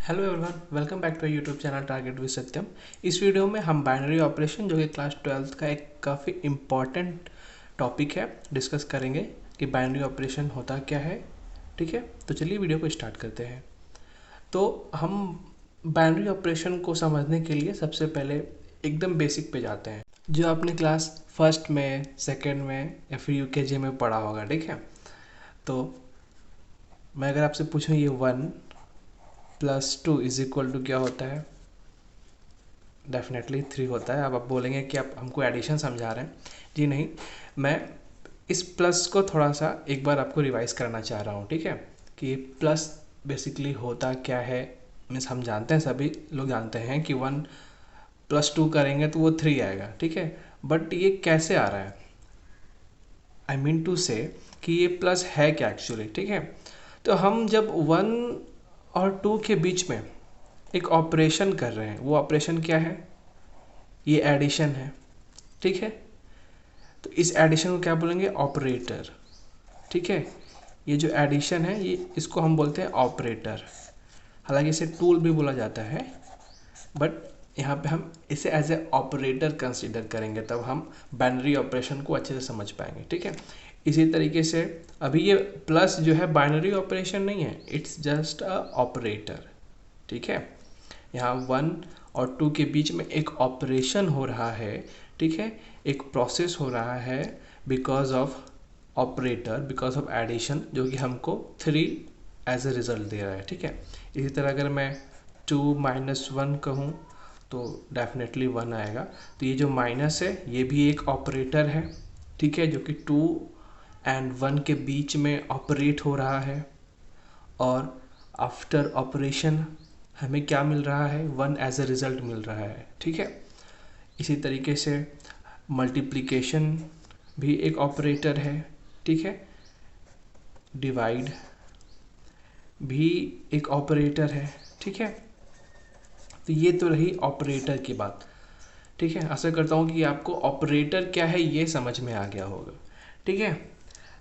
Hello everyone, welcome back to YouTube channel target with Satyam. इस video में हम binary operation जो कि क्लास 12th का एक काफ़ी इम्पॉर्टेंट टॉपिक है डिस्कस करेंगे कि बाइनरी ऑपरेशन होता क्या है। ठीक है, तो चलिए वीडियो को स्टार्ट करते हैं। तो हम बाइनरी ऑपरेशन को समझने के लिए सबसे पहले एकदम बेसिक पे जाते हैं, जो आपने क्लास फर्स्ट में, सेकेंड में या फिर यूकेजी में पढ़ा होगा। ठीक है, तो मैं अगर आपसे पूछूं ये 1+2 इज इक्वल टू क्या होता है, डेफिनेटली 3 होता है। अब आप बोलेंगे कि आप हमको एडिशन समझा रहे हैं। जी नहीं, मैं इस प्लस को थोड़ा सा एक बार आपको रिवाइज करना चाह रहा हूँ। ठीक है, कि प्लस बेसिकली होता क्या है। मीन्स हम जानते हैं, सभी लोग जानते हैं कि 1+2 करेंगे तो वो 3 आएगा। ठीक है, बट ये कैसे आ रहा है, आई मीन टू से कि ये प्लस है क्या एक्चुअली। ठीक है, तो हम जब 1 और 2 के बीच में एक ऑपरेशन कर रहे हैं, वो ऑपरेशन क्या है, ये एडिशन है। ठीक है, तो इस एडिशन को क्या बोलेंगे, ऑपरेटर। ठीक है, ये जो एडिशन है ये इसको हम बोलते हैं ऑपरेटर। हालांकि इसे टूल भी बोला जाता है, बट यहाँ पे हम इसे एज ए ऑपरेटर कंसीडर करेंगे, तब हम बाइनरी ऑपरेशन को अच्छे से समझ पाएंगे। ठीक है, इसी तरीके से अभी ये प्लस जो है बाइनरी ऑपरेशन नहीं है, इट्स जस्ट अ ऑपरेटर। ठीक है, यहाँ 1 और 2 के बीच में एक ऑपरेशन हो रहा है। ठीक है, एक प्रोसेस हो रहा है because of operator, because of addition, जो कि हमको 3 एज ए रिजल्ट दे रहा है। ठीक है, इसी तरह अगर मैं 2 - 1 कहूँ तो डेफिनेटली 1 आएगा। तो ये जो माइनस है ये भी एक ऑपरेटर है। ठीक है, जो कि 2 और 1 के बीच में ऑपरेट हो रहा है, और आफ्टर ऑपरेशन हमें क्या मिल रहा है, 1 एज ए रिज़ल्ट मिल रहा है। ठीक है, इसी तरीके से मल्टीप्लिकेशन भी एक ऑपरेटर है। ठीक है, डिवाइड भी एक ऑपरेटर है। ठीक है, तो ये तो रही ऑपरेटर की बात। ठीक है, आशा करता हूँ कि आपको ऑपरेटर क्या है ये समझ में आ गया होगा। ठीक है,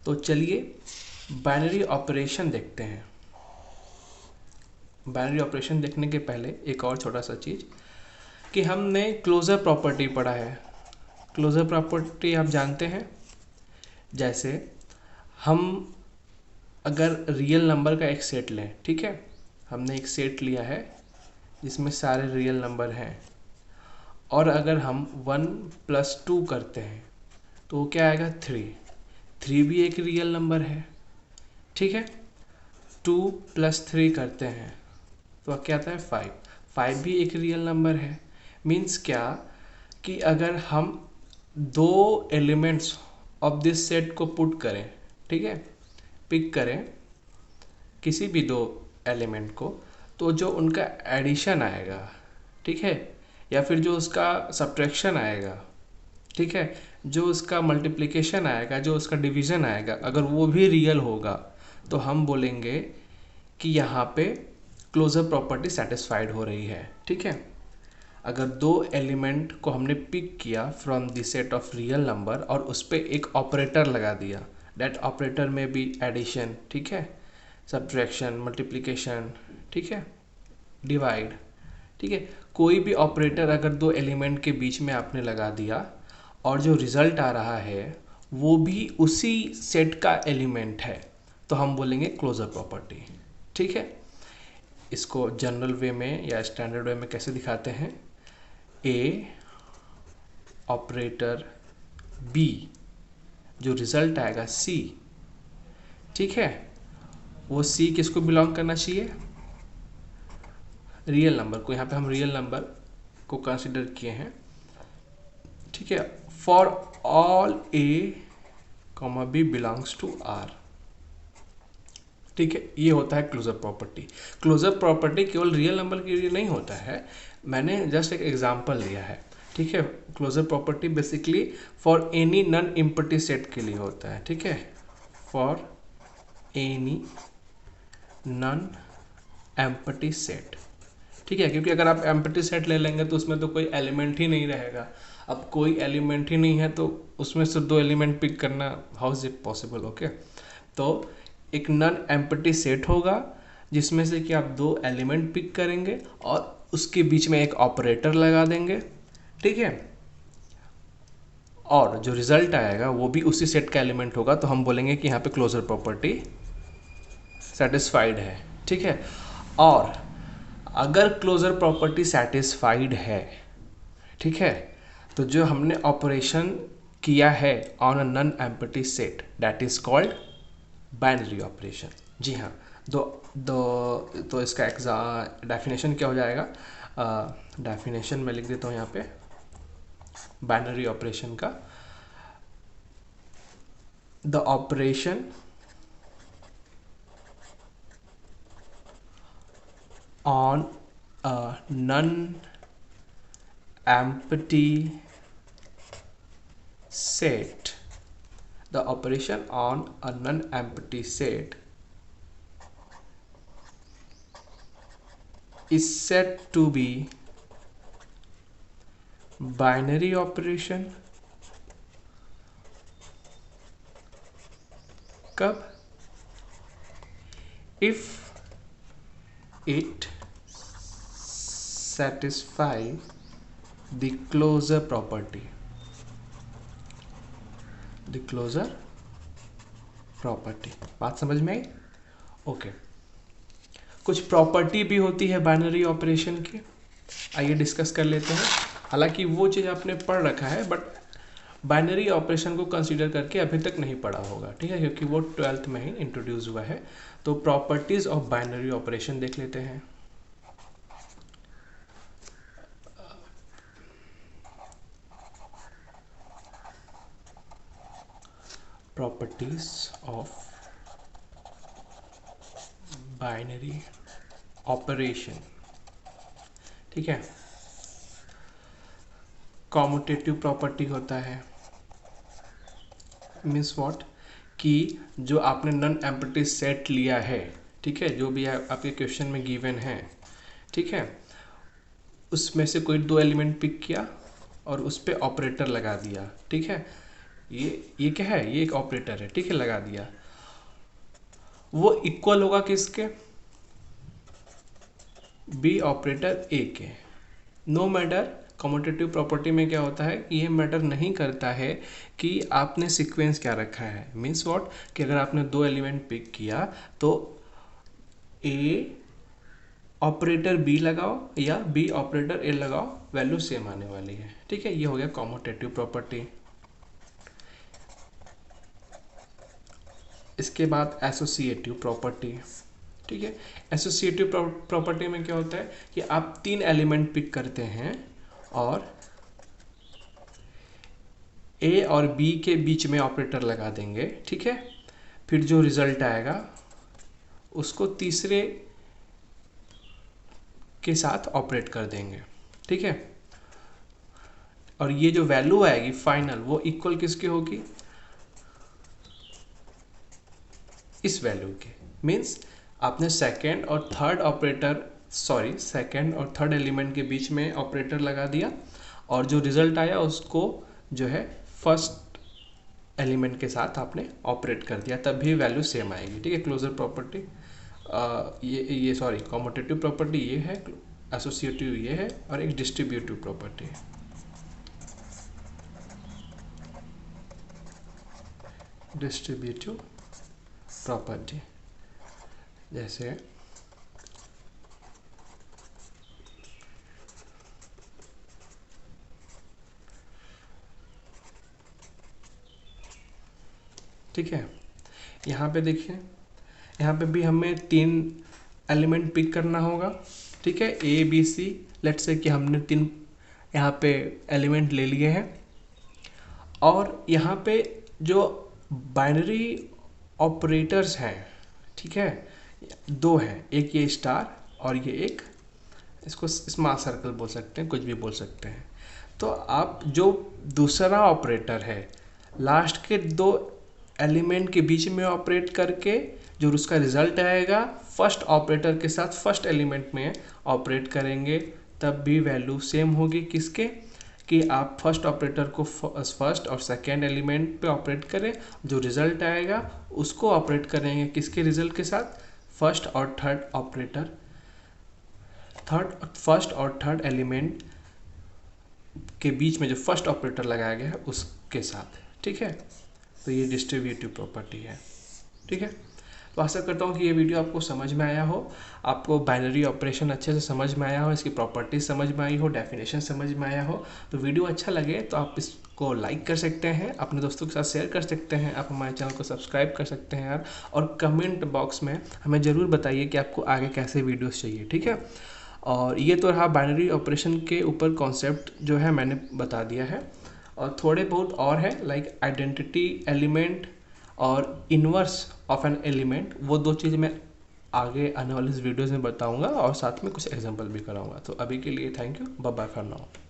तो चलिए बाइनरी ऑपरेशन देखते हैं। बाइनरी ऑपरेशन देखने के पहले एक और छोटा सा चीज़ कि हमने क्लोजर प्रॉपर्टी पढ़ा है। क्लोजर प्रॉपर्टी आप जानते हैं, जैसे हम अगर रियल नंबर का एक सेट लें। ठीक है, हमने एक सेट लिया है जिसमें सारे रियल नंबर हैं, और अगर हम 1+2 करते हैं तो वो क्या आएगा, 3। 3 भी एक रियल नंबर है। ठीक है, 2+3 करते हैं तो क्या आता है, 5। 5 भी एक रियल नंबर है। मीन्स क्या कि अगर हम दो एलिमेंट्स ऑफ दिस सेट को पुट करें, ठीक है, पिक करें किसी भी दो एलिमेंट को, तो जो उनका एडिशन आएगा, ठीक है, या फिर जो उसका सब्ट्रैक्शन आएगा, ठीक है, जो उसका मल्टीप्लिकेशन आएगा, जो उसका डिवीज़न आएगा, अगर वो भी रियल होगा तो हम बोलेंगे कि यहाँ पे क्लोजर प्रॉपर्टी सेटिस्फाइड हो रही है। ठीक है, अगर दो एलिमेंट को हमने पिक किया from the set of real number और उस पर एक ऑपरेटर लगा दिया, दैट ऑपरेटर में भी एडिशन, ठीक है, सब्ट्रैक्शन, मल्टीप्लिकेशन, ठीक है, डिवाइड, ठीक है, कोई भी ऑपरेटर अगर दो एलिमेंट के बीच में आपने लगा दिया और जो रिजल्ट आ रहा है वो भी उसी सेट का एलिमेंट है, तो हम बोलेंगे क्लोजर प्रॉपर्टी। ठीक है, इसको जनरल वे में या स्टैंडर्ड वे में कैसे दिखाते हैं, ए ऑपरेटर बी, जो रिजल्ट आएगा सी, ठीक है, वो सी किसको बिलोंग करना चाहिए, रियल नंबर को। यहाँ पे हम रियल नंबर को कंसिडर किए हैं। ठीक है, for all a comma B belongs to R. ठीक है, ये होता है क्लोजर प्रॉपर्टी। क्लोजर प्रॉपर्टी केवल रियल नंबर के लिए नहीं होता है, मैंने जस्ट एक एग्जांपल लिया है। ठीक है, closure property basically for any non empty set के लिए होता है। ठीक है, for any non empty set. ठीक है, क्योंकि अगर आप एम्प्टी सेट ले लेंगे तो उसमें तो कोई एलिमेंट ही नहीं रहेगा। अब कोई एलिमेंट ही नहीं है तो उसमें से दो एलिमेंट पिक करना, how is it possible. Okay, तो एक नॉन एम्प्टी सेट होगा जिसमें से कि आप दो एलिमेंट पिक करेंगे और उसके बीच में एक ऑपरेटर लगा देंगे, ठीक है। और जो रिजल्ट आएगा वो भी उसी सेट का एलिमेंट होगा, तो हम बोलेंगे कि यहाँ पे क्लोजर प्रॉपर्टी सेटिस्फाइड है, ठीक है। और अगर क्लोजर प्रॉपर्टी सेटिस्फाइड है, ठीक है, तो जो हमने ऑपरेशन किया है on a non empty set that is called binary operation. जी हाँ, दो दो तो इसका डेफिनेशन क्या हो जाएगा, डेफिनेशन मैं लिख देता हूँ यहाँ पे बाइनरी ऑपरेशन का। The operation on a non-empty set, the operation on a non-empty set is said to be binary operation। कब? if it satisfy the closure property, the closure property। बात समझ में आई? ओके। कुछ प्रॉपर्टी भी होती है binary operation की, आइए डिस्कस कर लेते हैं। हालांकि वो चीज़ आपने पढ़ रखा है, बट बाइनरी ऑपरेशन को कंसीडर करके अभी तक नहीं पढ़ा होगा, ठीक है, क्योंकि वो 12th में ही इंट्रोड्यूस हुआ है। तो प्रॉपर्टीज ऑफ बाइनरी ऑपरेशन देख लेते हैं। प्रॉपर्टीज ऑफ बाइनरी ऑपरेशन, ठीक है। कॉम्यूटेटिव प्रॉपर्टी होता है, मीन्स व्हाट, कि जो आपने नॉन एम्प्टी सेट लिया है, ठीक है, जो भी आपके क्वेश्चन में गिवन है, ठीक है, उसमें से कोई दो एलिमेंट पिक किया और उस पर ऑपरेटर लगा दिया, ठीक है। ये क्या है, ये एक ऑपरेटर है, ठीक है, लगा दिया। वो इक्वल होगा किसके, बी ऑपरेटर ए के। नो मैटर, कम्यूटेटिव प्रॉपर्टी में क्या होता है, ये मैटर नहीं करता है कि आपने सीक्वेंस क्या रखा है। मीन्स व्हाट, कि अगर आपने दो एलिमेंट पिक किया तो ए ऑपरेटर बी लगाओ या बी ऑपरेटर ए लगाओ, वैल्यू सेम आने वाली है, ठीक है। ये हो गया कम्यूटेटिव प्रॉपर्टी। इसके बाद एसोसिएटिव प्रॉपर्टी, ठीक है। एसोसिएटिव प्रॉपर्टी में क्या होता है कि आप तीन एलिमेंट पिक करते हैं और ए और बी के बीच में ऑपरेटर लगा देंगे, ठीक है। फिर जो रिजल्ट आएगा उसको तीसरे के साथ ऑपरेट कर देंगे, ठीक है। और ये जो वैल्यू आएगी फाइनल, वो इक्वल किसकी होगी, इस वैल्यू के। मीन्स आपने सेकेंड और थर्ड एलिमेंट के बीच में ऑपरेटर लगा दिया और जो रिजल्ट आया उसको जो है फर्स्ट एलिमेंट के साथ आपने ऑपरेट कर दिया, तब भी वैल्यू सेम आएगी, ठीक है। क्लोजर प्रॉपर्टी ये कम्यूटेटिव प्रॉपर्टी ये है, एसोसिएटिव ये है, और एक डिस्ट्रीब्यूटिव प्रॉपर्टी है। डिस्ट्रीब्यूटिव प्रॉपर्टी जैसे ठीक है। यहाँ पे देखिए, यहाँ पे भी हमें तीन एलिमेंट पिक करना होगा, ठीक है, A B C. Let's say कि हमने तीन यहाँ पे एलिमेंट ले लिए हैं और यहाँ पे जो बाइनरी ऑपरेटर्स हैं, ठीक है, दो हैं, एक ये स्टार और ये एक, इसको स्मॉल सर्कल बोल सकते हैं, कुछ भी बोल सकते हैं। तो आप जो दूसरा ऑपरेटर है लास्ट के दो एलिमेंट के बीच में ऑपरेट करके जो उसका रिजल्ट आएगा फर्स्ट ऑपरेटर के साथ फर्स्ट एलिमेंट में ऑपरेट करेंगे, तब भी वैल्यू सेम होगी। किसके, कि आप फर्स्ट ऑपरेटर को फर्स्ट और सेकेंड एलिमेंट पे ऑपरेट करें, जो रिजल्ट आएगा उसको ऑपरेट करेंगे किसके रिजल्ट के साथ, फर्स्ट और थर्ड ऑपरेटर, फर्स्ट और थर्ड एलिमेंट के बीच में जो फर्स्ट ऑपरेटर लगाया गया है उसके साथ, ठीक है। तो ये डिस्ट्रीब्यूटिव प्रॉपर्टी है, ठीक है। तो आशा करता हूँ कि ये वीडियो आपको समझ में आया हो, आपको बाइनरी ऑपरेशन अच्छे से समझ में आया हो, इसकी प्रॉपर्टीज समझ में आई हो, डेफिनेशन समझ में आया हो। तो वीडियो अच्छा लगे तो आप इसको लाइक कर सकते हैं, अपने दोस्तों के साथ शेयर कर सकते हैं, आप हमारे चैनल को सब्सक्राइब कर सकते हैं यार, और कमेंट बॉक्स में हमें ज़रूर बताइए कि आपको आगे कैसे वीडियोज़ चाहिए, ठीक है। और ये तो रहा बाइनरी ऑपरेशन के ऊपर कॉन्सेप्ट जो है मैंने बता दिया है, और थोड़े बहुत और है लाइक आइडेंटिटी एलिमेंट और इन्वर्स ऑफ एन एलिमेंट, वो दो चीज़ मैं आगे आने वाले वीडियोज़ में बताऊंगा और साथ में कुछ एग्जांपल भी कराऊंगा। तो अभी के लिए thank you, bye bye for now.